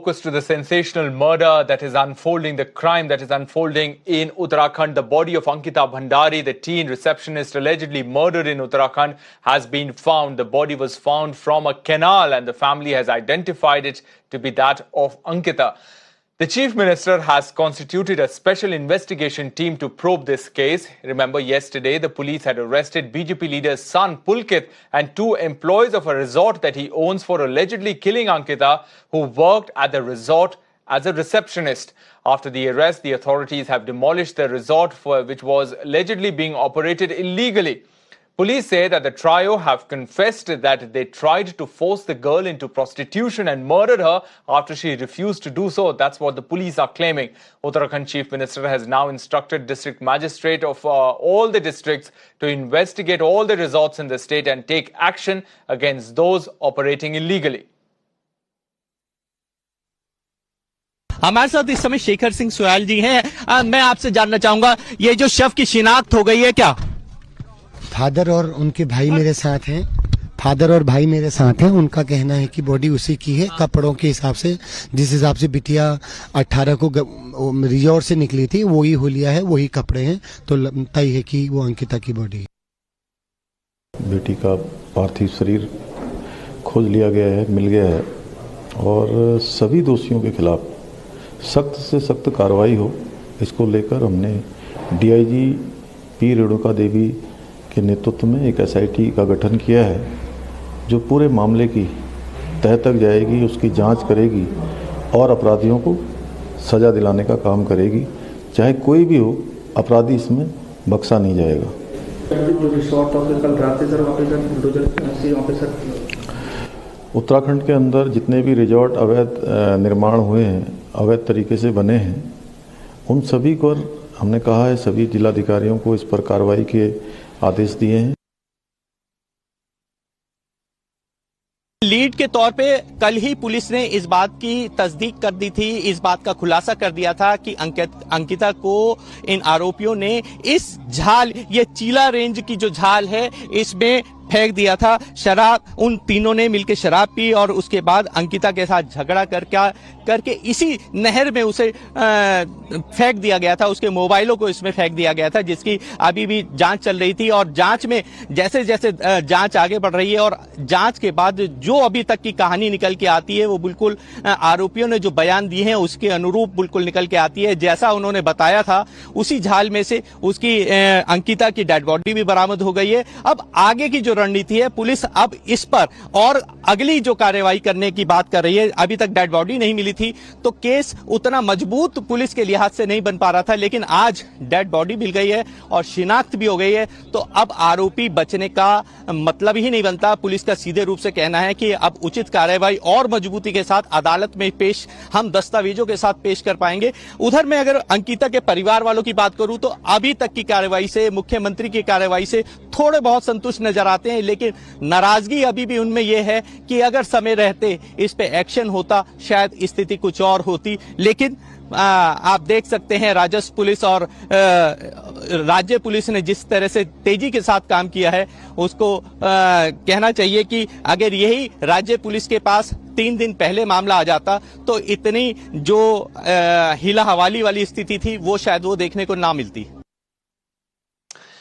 Focus to the sensational murder that is unfolding, the crime that is unfolding in Uttarakhand. The body of Ankita Bhandari, the teen receptionist allegedly murdered in Uttarakhand, has been found. The body was found from a canal and the family has identified it to be that of Ankita. The Chief Minister has constituted a special investigation team to probe this case. Remember, yesterday the police had arrested BJP leader's son Pulkit and two employees of a resort that he owns for allegedly killing Ankita, who worked at the resort as a receptionist. After the arrest, the authorities have demolished the resort which was allegedly being operated illegally. Police say that the trio have confessed that they tried to force the girl into prostitution and murdered her after she refused to do so. That's what the police are claiming. Uttarakhand Chief Minister has now instructed district magistrate of all the districts to investigate all the resorts in the state and take action against those operating illegally. हमारे साथ इस समय शेखर सिंह सोयाल जी हैं। मैं आपसे जानना चाहूंगा, ये जो शव की शिनाख्त हो गई है, क्या फादर और उनके भाई मेरे साथ हैं? फादर और भाई मेरे साथ हैं। उनका कहना है कि बॉडी उसी की है, कपड़ों के हिसाब से, जिस हिसाब से बिटिया 18 को रिजॉर्ट से निकली थी, वही हुलिया है, वही कपड़े हैं, तो तय है कि वो अंकिता की बॉडी है। बेटी का पार्थिव शरीर खोज लिया गया है, मिल गया है और सभी दोषियों के खिलाफ सख्त से सख्त कार्रवाई हो, इसको लेकर हमने डीआईजी पी रेणुका देवी के नेतृत्व में एक एसआईटी का गठन किया है, जो पूरे मामले की तह तक जाएगी, उसकी जांच करेगी और अपराधियों को सज़ा दिलाने का काम करेगी। चाहे कोई भी हो, अपराधी इसमें बख्शा नहीं जाएगा। उत्तराखंड के अंदर जितने भी रिजॉर्ट अवैध निर्माण हुए हैं, अवैध तरीके से बने हैं, उन सभी को हमने कहा है, सभी जिलाधिकारियों को इस पर कार्रवाई के आदेश दिए हैं। लीड के तौर पे कल ही पुलिस ने इस बात की तस्दीक कर दी थी, इस बात का खुलासा कर दिया था कि अंकिता को इन आरोपियों ने इस झाल, ये चीला रेंज की जो झाल है, इसमें फेंक दिया था। शराब, उन तीनों ने मिलकर शराब पी और उसके बाद अंकिता के साथ झगड़ा करके इसी नहर में उसे फेंक दिया गया था। उसके मोबाइलों को इसमें फेंक दिया गया था, जिसकी अभी भी जांच चल रही थी और जांच में जैसे जैसे जांच आगे बढ़ रही है और जांच के बाद जो अभी तक की कहानी निकल के आती है, वो बिल्कुल आरोपियों ने जो बयान दिए हैं उसके अनुरूप बिल्कुल निकल के आती है। जैसा उन्होंने बताया था, उसी झाल में से उसकी अंकिता की डेड बॉडी भी बरामद हो गई है। अब आगे की जो रणनीति है, पुलिस अब इस पर और अगली जो कार्रवाई करने की बात कर रही है। अभी तक डेड बॉडी नहीं मिली थी तो केस उतना मजबूत पुलिस के लिहाज से नहीं बन पा रहा था, लेकिन आज डेड बॉडी मिल गई है और शिनाख्त भी हो गई है, तो अब आरोपी बचने का मतलब ही नहीं बनता। पुलिस का सीधे रूप से कहना है कि अब उचित कार्रवाई और मजबूती के साथ अदालत में पेश, हम दस्तावेजों के साथ पेश कर पाएंगे। उधर में अगर अंकिता के परिवार वालों की बात करूं तो अभी तक की कार्रवाई से, मुख्यमंत्री की कार्रवाई से थोड़े बहुत संतुष्ट नजर आते हैं, लेकिन नाराजगी अभी भी उनमें यह है कि अगर समय रहते इस पे एक्शन होता, शायद स्थिति कुछ और होती। लेकिन आप देख सकते हैं राजस्व पुलिस और राज्य पुलिस ने जिस तरह से तेजी के साथ काम किया है, उसको कहना चाहिए कि अगर यही राज्य पुलिस के पास 3 दिन पहले मामला आ जाता तो इतनी जो हिला हवाली वाली स्थिति थी, वो शायद वो देखने को ना मिलती।